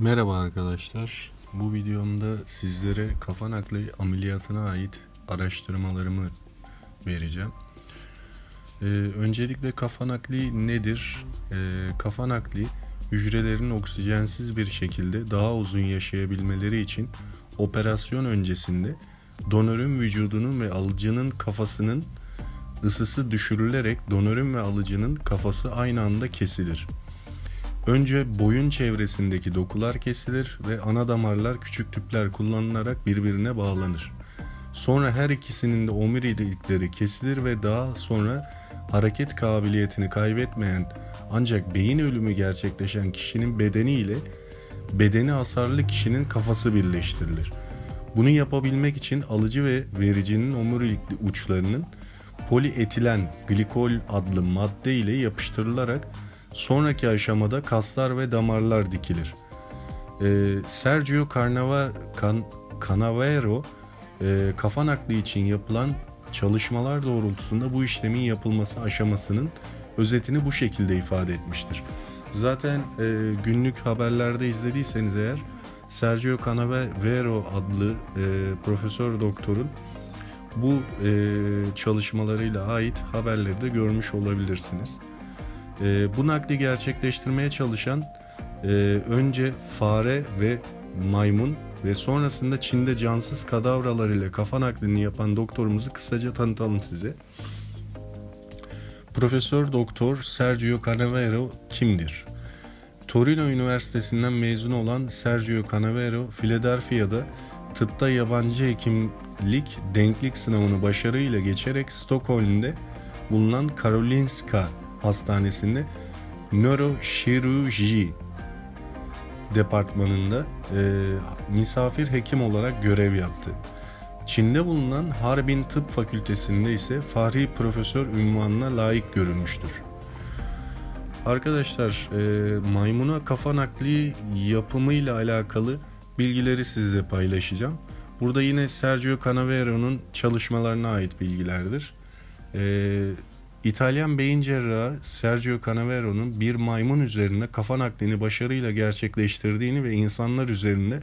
Merhaba arkadaşlar. Bu videomda sizlere kafa nakli ameliyatına ait araştırmalarımı vereceğim. Öncelikle kafa nakli nedir? Kafa nakli hücrelerin oksijensiz bir şekilde daha uzun yaşayabilmeleri için operasyon öncesinde donörün vücudunun ve alıcının kafasının ısısı düşürülerek donörün ve alıcının kafası aynı anda kesilir. Önce boyun çevresindeki dokular kesilir ve ana damarlar küçük tüpler kullanılarak birbirine bağlanır. Sonra her ikisinin de omurilikleri kesilir ve daha sonra hareket kabiliyetini kaybetmeyen ancak beyin ölümü gerçekleşen kişinin bedeni ile bedeni hasarlı kişinin kafası birleştirilir. Bunu yapabilmek için alıcı ve vericinin omurilikli uçlarının polietilen glikol adlı madde ile yapıştırılarak sonraki aşamada kaslar ve damarlar dikilir. Sergio Canavero kafa nakli için yapılan çalışmalar doğrultusunda bu işlemin yapılması aşamasının özetini bu şekilde ifade etmiştir. Zaten günlük haberlerde izlediyseniz eğer Sergio Canavero adlı profesör doktorun bu çalışmalarıyla ait haberleri de görmüş olabilirsiniz. Bu nakli gerçekleştirmeye çalışan önce fare ve maymun ve sonrasında Çin'de cansız kadavralar ile kafa naklini yapan doktorumuzu kısaca tanıtalım size. Profesör Doktor Sergio Canavero kimdir? Torino Üniversitesi'nden mezun olan Sergio Canavero, Philadelphia'da tıpta yabancı hekimlik denklik sınavını başarıyla geçerek Stockholm'de bulunan Karolinska Hastanesi'nde nöroşirurji departmanında misafir hekim olarak görev yaptı. Çin'de bulunan Harbin Tıp Fakültesi'nde ise Fahri Profesör unvanına layık görülmüştür. Arkadaşlar, maymuna kafa nakli yapımıyla alakalı bilgileri sizle paylaşacağım. Burada yine Sergio Canavero'nun çalışmalarına ait bilgilerdir. İtalyan beyin cerrahı Sergio Canavero'nun bir maymun üzerinde kafa naklini başarıyla gerçekleştirdiğini ve insanlar üzerinde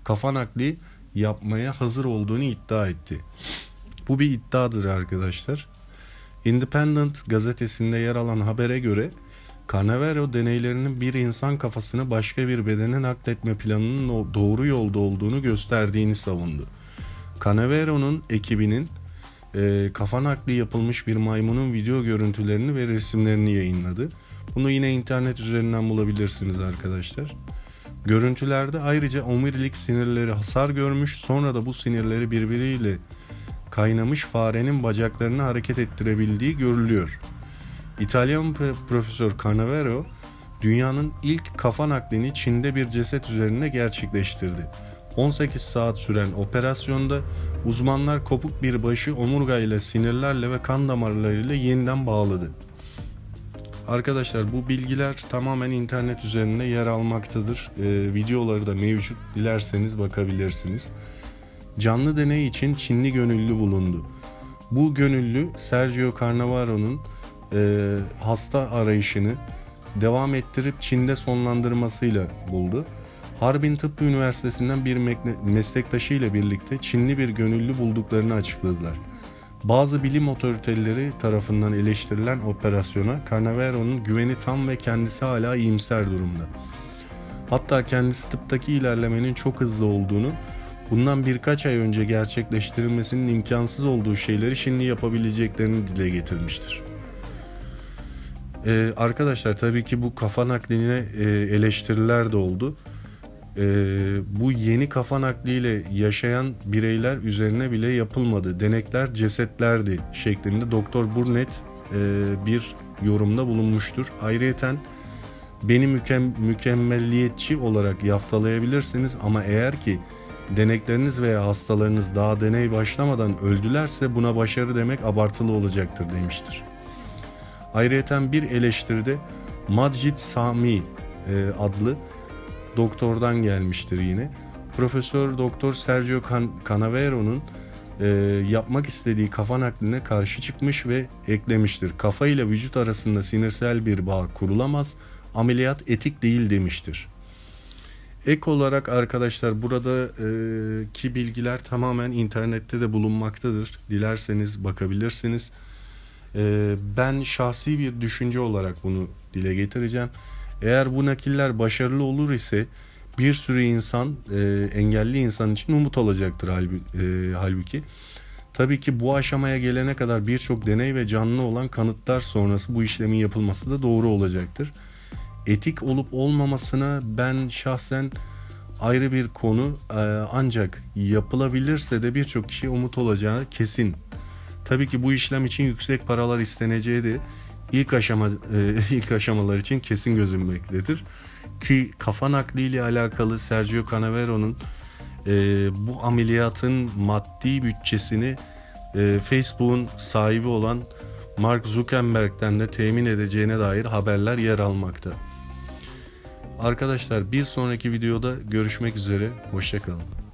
kafa nakli yapmaya hazır olduğunu iddia etti. Bu bir iddiadır arkadaşlar. Independent gazetesinde yer alan habere göre Canavero deneylerinin bir insan kafasını başka bir bedene nakletme planının doğru yolda olduğunu gösterdiğini savundu. Canavero'nun ekibinin kafa nakli yapılmış bir maymunun video görüntülerini ve resimlerini yayınladı. Bunu yine internet üzerinden bulabilirsiniz arkadaşlar. Görüntülerde ayrıca omurilik sinirleri hasar görmüş, sonra da bu sinirleri birbiriyle kaynamış farenin bacaklarını hareket ettirebildiği görülüyor. İtalyan Profesör Canavero, dünyanın ilk kafa naklini Çin'de bir ceset üzerinde gerçekleştirdi. 18 saat süren operasyonda uzmanlar kopuk bir başı omurgayla, sinirlerle ve kan damarlarıyla yeniden bağladı. Arkadaşlar, bu bilgiler tamamen internet üzerinde yer almaktadır. Videoları da mevcut. Dilerseniz bakabilirsiniz. Canlı deney için Çinli gönüllü bulundu. Bu gönüllü Sergio Canavero'nun hasta arayışını devam ettirip Çin'de sonlandırmasıyla buldu. Harbin Tıp Üniversitesi'nden bir meslektaşı ile birlikte Çinli bir gönüllü bulduklarını açıkladılar. Bazı bilim otoriteleri tarafından eleştirilen operasyona Canavero'nun güveni tam ve kendisi hala iyimser durumda. Hatta kendisi tıptaki ilerlemenin çok hızlı olduğunu, bundan birkaç ay önce gerçekleştirilmesinin imkansız olduğu şeyleri şimdi yapabileceklerini dile getirmiştir. Arkadaşlar, tabii ki bu kafa nakline eleştiriler de oldu. Bu yeni kafa nakliyle yaşayan bireyler üzerine bile yapılmadı. Denekler cesetlerdi şeklinde Doktor Burnett bir yorumda bulunmuştur. Ayrıyeten beni mükemmelliyetçi olarak yaftalayabilirsiniz ama eğer ki denekleriniz veya hastalarınız daha deney başlamadan öldülerse buna başarı demek abartılı olacaktır demiştir. Ayrıyeten bir eleştiride Majid Sami adlı doktordan gelmiştir yine. Profesör Doktor Sergio Canavero'nun yapmak istediği kafa nakline karşı çıkmış ve eklemiştir. Kafa ile vücut arasında sinirsel bir bağ kurulamaz. Ameliyat etik değil demiştir. Ek olarak arkadaşlar burada ki bilgiler tamamen internette de bulunmaktadır. Dilerseniz bakabilirsiniz. Ben şahsi bir düşünce olarak bunu dile getireceğim. Eğer bu nakiller başarılı olur ise bir sürü insan, engelli insan için umut olacaktır halbuki. Tabii ki bu aşamaya gelene kadar birçok deney ve canlı olan kanıtlar sonrası bu işlemin yapılması da doğru olacaktır. Etik olup olmamasına ben şahsen ayrı bir konu, ancak yapılabilirse de birçok kişiye umut olacağı kesin. Tabii ki bu işlem için yüksek paralar isteneceği de ilk aşamalar için kesin gözükmektedir. Ki kafa nakliyle alakalı Sergio Canavero'nun bu ameliyatın maddi bütçesini Facebook'un sahibi olan Mark Zuckerberg'den de temin edeceğine dair haberler yer almakta. Arkadaşlar bir sonraki videoda görüşmek üzere. Hoşça kalın.